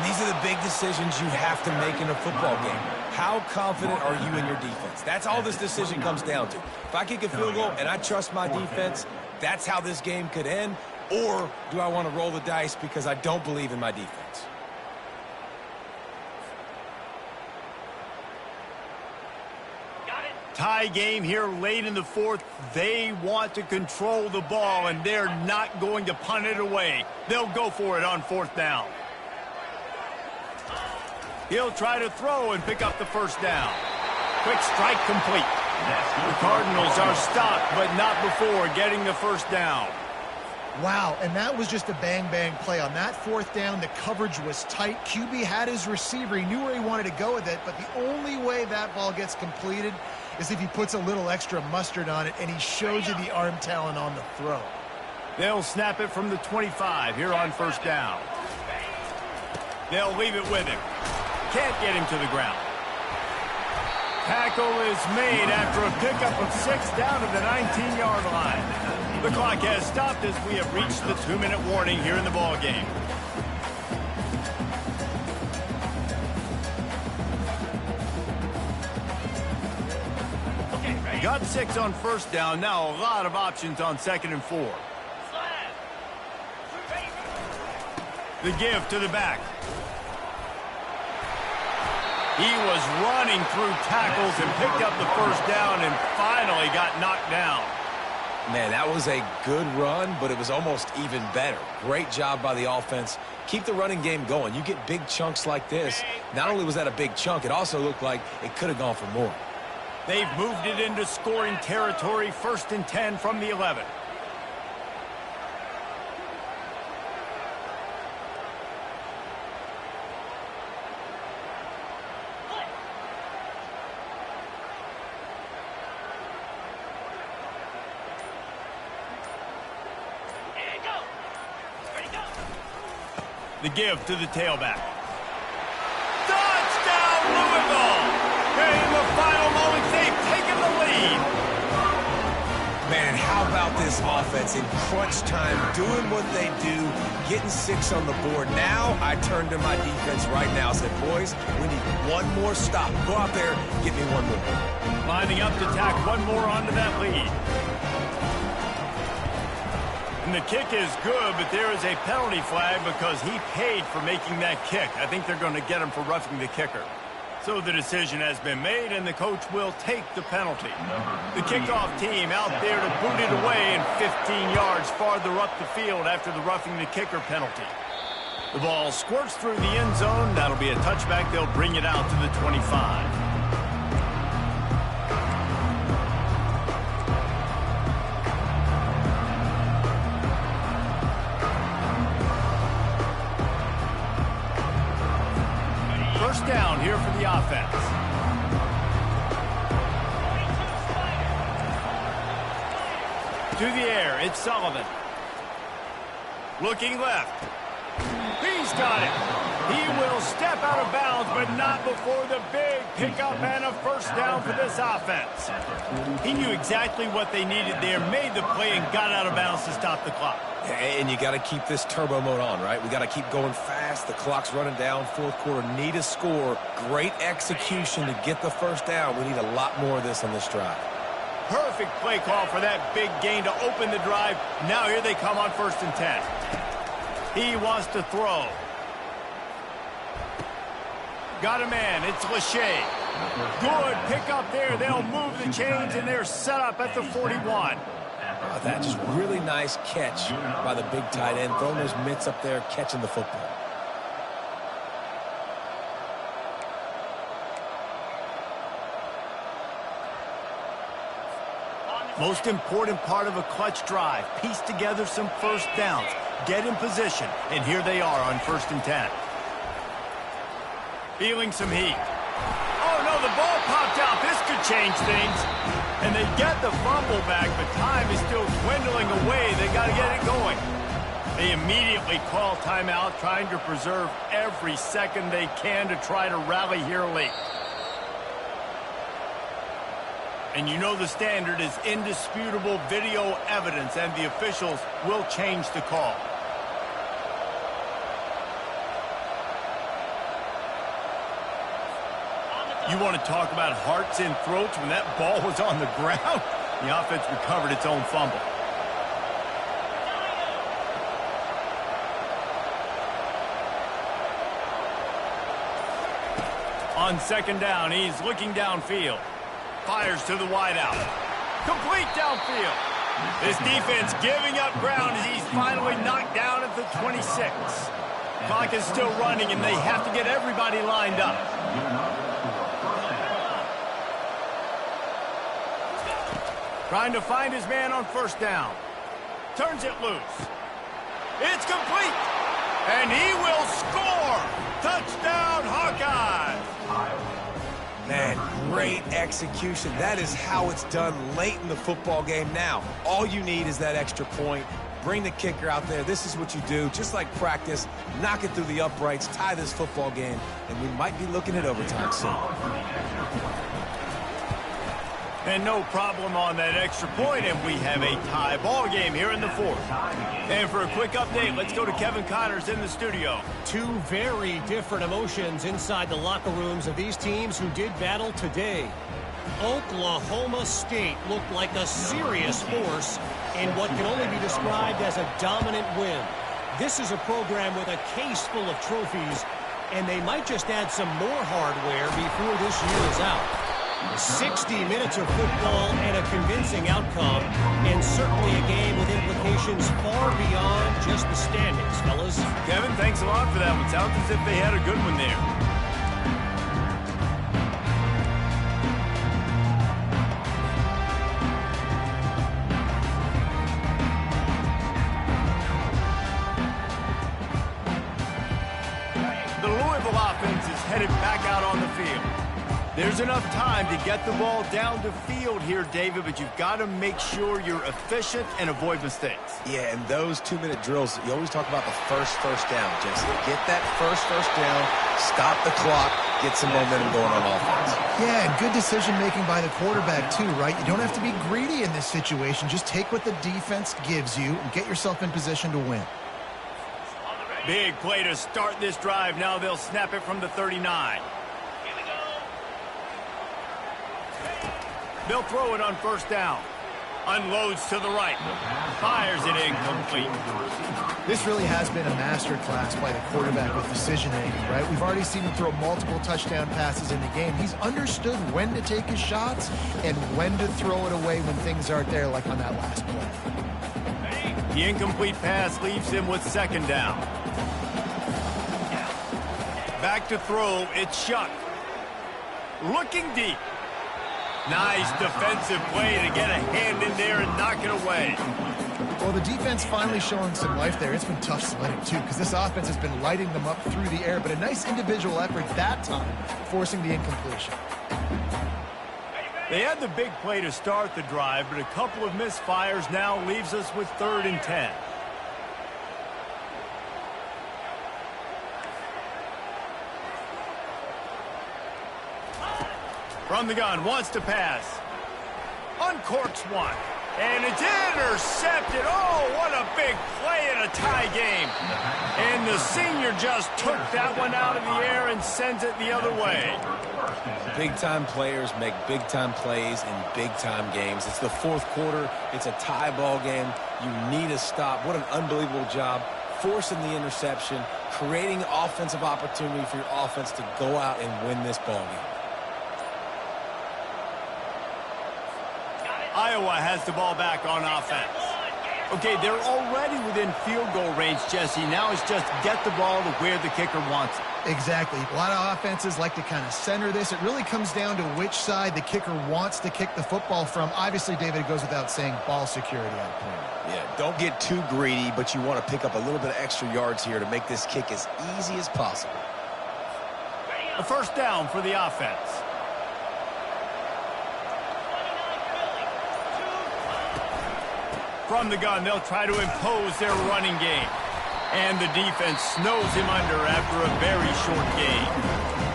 [SPEAKER 2] these are the big decisions you have to make in a football game. How confident are you in your defense? That's all this decision comes down to. If I kick a field goal and I trust my defense, that's how this game could end. Or do I want to roll the dice because I don't believe in my defense?
[SPEAKER 1] Tie game here late in the fourth. They want to control the ball, and they're not going to punt it away. They'll go for it on fourth down. He'll try to throw and pick up the first down. Quick strike complete. The Cardinals are stopped, but not before getting the first down.
[SPEAKER 4] Wow, and that was just a bang-bang play. On that fourth down, the coverage was tight. QB had his receiver. He knew where he wanted to go with it, but the only way that ball gets completed is if he puts a little extra mustard on it, and he shows you the arm talent on the throw.
[SPEAKER 1] They'll snap it from the 25 here on first down. They'll leave it with him. Can't get him to the ground. Tackle is made after a pickup of 6 down to the 19-yard line. The clock has stopped as we have reached the 2-minute warning here in the ball game. Got 6 on first down. Now a lot of options on 2nd and 4. The give to the back. He was running through tackles and picked up the first down and finally got knocked down.
[SPEAKER 2] Man, that was a good run, but it was almost even better. Great job by the offense. Keep the running game going. You get big chunks like this. Not only was that a big chunk, it also looked like it could have gone for more.
[SPEAKER 1] They've moved it into scoring territory. 1st and 10 from the 11. The give to the tailback. Touchdown, Louisville! And in the final moments, they've taken the lead.
[SPEAKER 2] Man, how about this offense in crunch time, doing what they do, getting 6 on the board. Now I turn to my defense right now and said, boys, we need one more stop. Go out there, get me one more.
[SPEAKER 1] Lining up to tack one more onto that lead. And the kick is good, but there is a penalty flag because he paid for making that kick. I think they're going to get him for roughing the kicker. So the decision has been made, and the coach will take the penalty. The kickoff team out there to boot it away and 15 yards farther up the field after the roughing the kicker penalty. The ball squirts through the end zone. That'll be a touchback. They'll bring it out to the 25. First down here for the offense. To the air, it's Sullivan. Looking left. He's got it. He will step out of bounds, but not before the big pickup and a first down for this offense. He knew exactly what they needed there, made the play, and got out of bounds to stop the clock.
[SPEAKER 2] And you got to keep this turbo mode on, right? We got to keep going fast. The clock's running down. 4th quarter, need a score. Great execution to get the first down. We need a lot more of this on this drive.
[SPEAKER 1] Perfect play call for that big gain to open the drive. Now here they come on 1st and 10. He wants to throw. Got a man. It's Lachey. Good pick up there. They'll move the chains, and they're set up at the 41.
[SPEAKER 2] That just really nice catch by the big tight end. Throwing those mitts up there, catching the football.
[SPEAKER 1] Most important part of a clutch drive. Piece together some first downs. Get in position. And here they are on 1st and 10. Feeling some heat. Oh, no, the ball popped out. This could change things. And they get the fumble back, but time is still dwindling away. They got to get it going. They immediately call timeout, trying to preserve every second they can to try to rally here late. And you know the standard is indisputable video evidence, and the officials will change the call. You want to talk about hearts and throats when that ball was on the ground? The offense recovered its own fumble. On 2nd down, he's looking downfield. Fires to the wideout. Complete downfield. This defense giving up ground as he's finally knocked down at the 26. Clock is still running, and they have to get everybody lined up. Trying to find his man on 1st down. Turns it loose. It's complete. And he will score. Touchdown, Hawkeyes.
[SPEAKER 2] Man, great execution. That is how it's done late in the football game. Now, all you need is that extra point. Bring the kicker out there. This is what you do. Just like practice, knock it through the uprights, tie this football game, and we might be looking at overtime soon.
[SPEAKER 1] And no problem on that extra point, and we have a tie ball game here in the 4th. And for a quick update, let's go to Kevin Connors in the studio.
[SPEAKER 6] Two very different emotions inside the locker rooms of these teams who did battle today. Oklahoma State looked like a serious force in what can only be described as a dominant win. This is a program with a case full of trophies, and they might just add some more hardware before this year is out. 60 minutes of football and a convincing outcome, and certainly a game with implications far beyond just the standings, fellas.
[SPEAKER 1] Kevin, thanks a lot for that one. Sounds as if they had a good one there. The Louisville offense is headed back out on the field. There's enough time to get the ball down the field here, David, but you've got to make sure you're efficient and avoid mistakes.
[SPEAKER 2] Yeah, and those 2-minute drills, you always talk about the first down, Jesse. Get that first down, stop the clock, get some momentum going on offense.
[SPEAKER 4] Yeah, and good decision-making by the quarterback, too, right? You don't have to be greedy in this situation. Just take what the defense gives you and get yourself in position to win.
[SPEAKER 1] Big play to start this drive. Now they'll snap it from the 39. They'll throw it on 1st down. Unloads to the right. Fires it incomplete.
[SPEAKER 4] This really has been a master class by the quarterback with decision-making, right? We've already seen him throw multiple touchdown passes in the game. He's understood when to take his shots and when to throw it away when things aren't there, like on that last play.
[SPEAKER 1] The incomplete pass leaves him with 2nd down. Back to throw. It's Shuck. Looking deep. Nice defensive play to get a hand in there and knock it away.
[SPEAKER 4] Well, the defense finally showing some life there. It's been tough sledding, too, because this offense has been lighting them up through the air, but a nice individual effort that time, forcing the incompletion.
[SPEAKER 1] They had the big play to start the drive, but a couple of misfires now leaves us with 3rd and 10. From the gun, wants to pass. Uncorks one. And it's intercepted. Oh, what a big play in a tie game. And the senior just took that one out of the air and sends it the other way.
[SPEAKER 2] Big-time players make big-time plays in big-time games. It's the 4th quarter. It's a tie ball game. You need a stop. What an unbelievable job forcing the interception, creating offensive opportunity for your offense to go out and win this ball game.
[SPEAKER 1] Iowa has the ball back on offense. Okay, they're already within field goal range, Jesse. Now it's just get the ball to where the kicker wants it.
[SPEAKER 4] Exactly. A lot of offenses like to kind of center this. It really comes down to which side the kicker wants to kick the football from. Obviously, David, it goes without saying ball security on point.
[SPEAKER 2] Yeah, don't get too greedy, but you want to pick up a little bit of extra yards here to make this kick as easy as possible.
[SPEAKER 1] A first down for the offense.
[SPEAKER 3] 29 Philly.
[SPEAKER 1] From the gun, they'll try to impose their running game. And the defense snows him under after a very short game.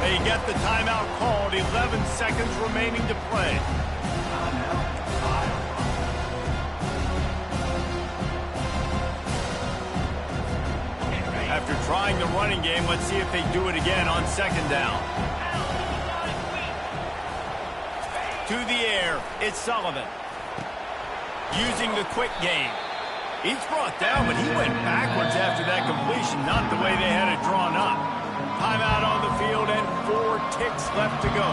[SPEAKER 1] They get the timeout called, 11 seconds remaining to play. After trying the running game, let's see if they do it again on second down. To the air, it's Sullivan. Using the quick game. He's brought down, but he went backwards after that completion, not the way they had it drawn up. Timeout on the field and 4 ticks left to go.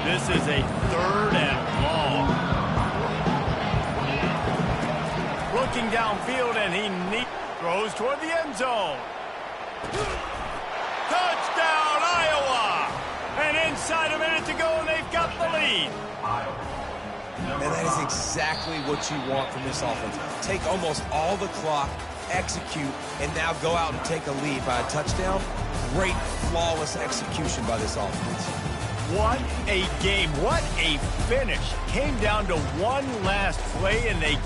[SPEAKER 1] This is a 3rd and long. Looking downfield, and he throws toward the end zone. Touchdown, Iowa! And inside a minute to go, and they've got the lead.
[SPEAKER 2] And that is exactly what you want from this offense. Take almost all the clock, execute, and now go out and take a lead by a touchdown. Great, flawless execution by this offense.
[SPEAKER 1] What a game. What a finish. Came down to one last play, and they